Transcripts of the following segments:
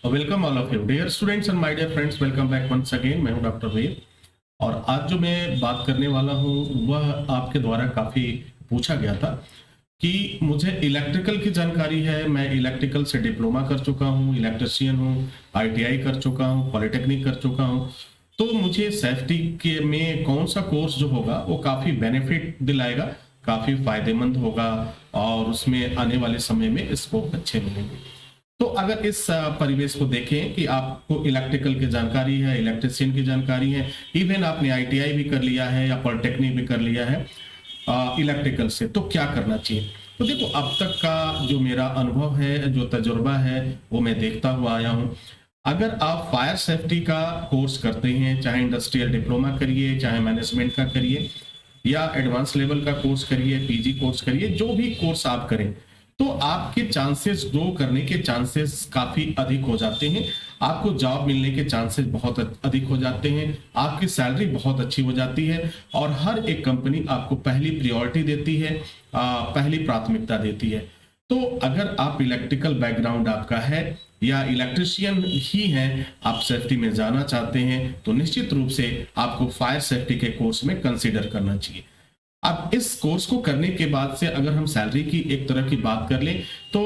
Welcome all of you dear students and my dear friends, welcome back once again. मैं हूं doctor वेद और आज जो मैं बात करने वाला हूं वह आपके द्वारा काफ़ी पूछा गया था कि मुझे इलेक्ट्रिकल की जानकारी है। मैं इलेक्ट्रिकल से डिप्लोमा कर चुका हूं, इलेक्ट्रिशियन हूं, आईटीआई कर चुका हूं, पॉलिटेक्निक कर चुका हूं, तो मुझे सेफ्टी के में कौन सा कोर्स जो होगा वो काफ़ी बेनिफिट दिलाएगा, काफ़ी फायदेमंद होगा और उसमें आने वाले समय में स्कोप अच्छे मिलेंगे। तो अगर इस परिवेश को देखें कि आपको इलेक्ट्रिकल की जानकारी है, इलेक्ट्रिशियन की जानकारी है, इवन आपने आईटीआई भी कर लिया है या पॉलिटेक्निक भी कर लिया है इलेक्ट्रिकल से, तो क्या करना चाहिए। तो देखो, अब तक का जो मेरा अनुभव है, जो तजुर्बा है, वो मैं देखता हुआ आया हूँ। अगर आप फायर सेफ्टी का कोर्स करते हैं, चाहे इंडस्ट्रियल डिप्लोमा करिए, चाहे मैनेजमेंट का करिए या एडवांस लेवल का कोर्स करिए, पीजी कोर्स करिए, जो भी कोर्स आप करें, तो आपके चांसेस ग्रो करने के चांसेस काफी अधिक हो जाते हैं। आपको जॉब मिलने के चांसेस बहुत अधिक हो जाते हैं, आपकी सैलरी बहुत अच्छी हो जाती है और हर एक कंपनी आपको पहली प्रायोरिटी देती है, पहली प्राथमिकता देती है। तो अगर आप इलेक्ट्रिकल बैकग्राउंड आपका है या इलेक्ट्रिशियन ही हैं, आप सेफ्टी में जाना चाहते हैं, तो निश्चित रूप से आपको फायर सेफ्टी के कोर्स में कंसीडर करना चाहिए। अब इस कोर्स को करने के बाद से अगर हम सैलरी की एक तरह की बात कर लें तो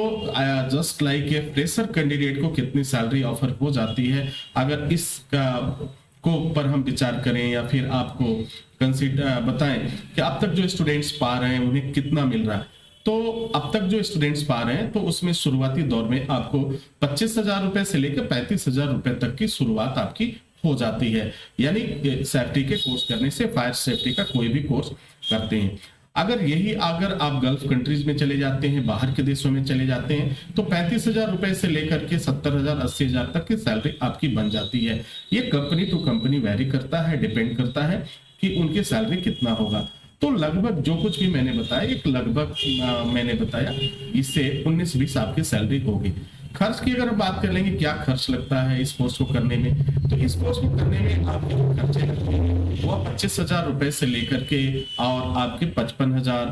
just like a fresher candidate को कितनी सैलरी ऑफर हो जाती है, अगर इस को पर हम विचार करें या फिर आपको कंसीडर बताएं कि अब तक जो स्टूडेंट्स पा रहे हैं उन्हें कितना मिल रहा है। तो अब तक जो स्टूडेंट्स पा रहे हैं तो उसमें शुरुआती दौर में आपको 25,000 रुपए से लेकर 35,000 रुपए तक की शुरुआत आपकी हो जाती है। यानी सेफ्टी के कोर्स करने से, फायर सेफ्टी का कोई भी कोर्स करते हैं। अगर आप गल्फ कंट्रीज में चले जाते हैं, बाहर के देशों में चले जाते हैं, तो 35,000 रुपए से लेकर के 70,000 80,000 तक की सैलरी आपकी बन जाती है। ये कंपनी टू कंपनी वेरी करता है, डिपेंड करता है कि उनकी सैलरी कितना होगा। तो लगभग जो कुछ भी मैंने बताया, एक लगभग मैंने बताया, इससे 19-20 आपकी सैलरी होगी। खर्च की अगर बात कर लेंगे, क्या खर्च लगता है इस कोर्स को करने में, तो इस कोर्स को करने में आपके जो खर्चे लगते हैं वो 25,000 रुपए से लेकर के और आपके 55,000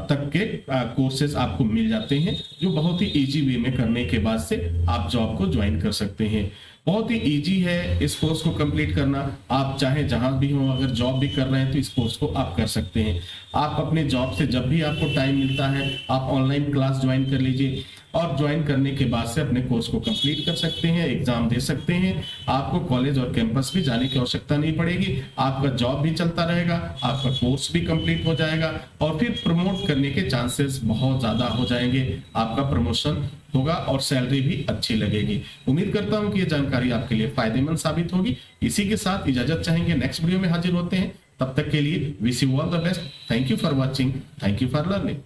तक के कोर्सेज आपको मिल जाते हैं, जो बहुत ही इजी वे में करने के बाद से आप जॉब को ज्वाइन कर सकते हैं। बहुत ही इजी है इस कोर्स को कंप्लीट करना। आप चाहे जहां भी हो, अगर जॉब भी कर रहे हैं तो इस कोर्स को आप कर सकते हैं। आप अपने जॉब से जब भी आपको टाइम मिलता है, आप ऑनलाइन क्लास ज्वाइन कर लीजिए और ज्वाइन करने के बाद से अपने कोर्स को कंप्लीट कर सकते हैं, एग्जाम दे सकते हैं। आपको कॉलेज और कैंपस भी जाने की आवश्यकता नहीं पड़ेगी, आपका जॉब भी चलता रहेगा, आपका कोर्स भी कंप्लीट हो जाएगा और फिर प्रमोट करने के चांसेस बहुत ज्यादा हो जाएंगे। आपका प्रमोशन होगा और सैलरी भी अच्छी लगेगी। उम्मीद करता हूं कि ये जानकारी आपके लिए फायदेमंद साबित होगी। इसी के साथ इजाजत चाहेंगे, नेक्स्ट वीडियो में हाजिर होते हैं। तब तक के लिए wish you all the best. Thank you for watching, thank you for learning.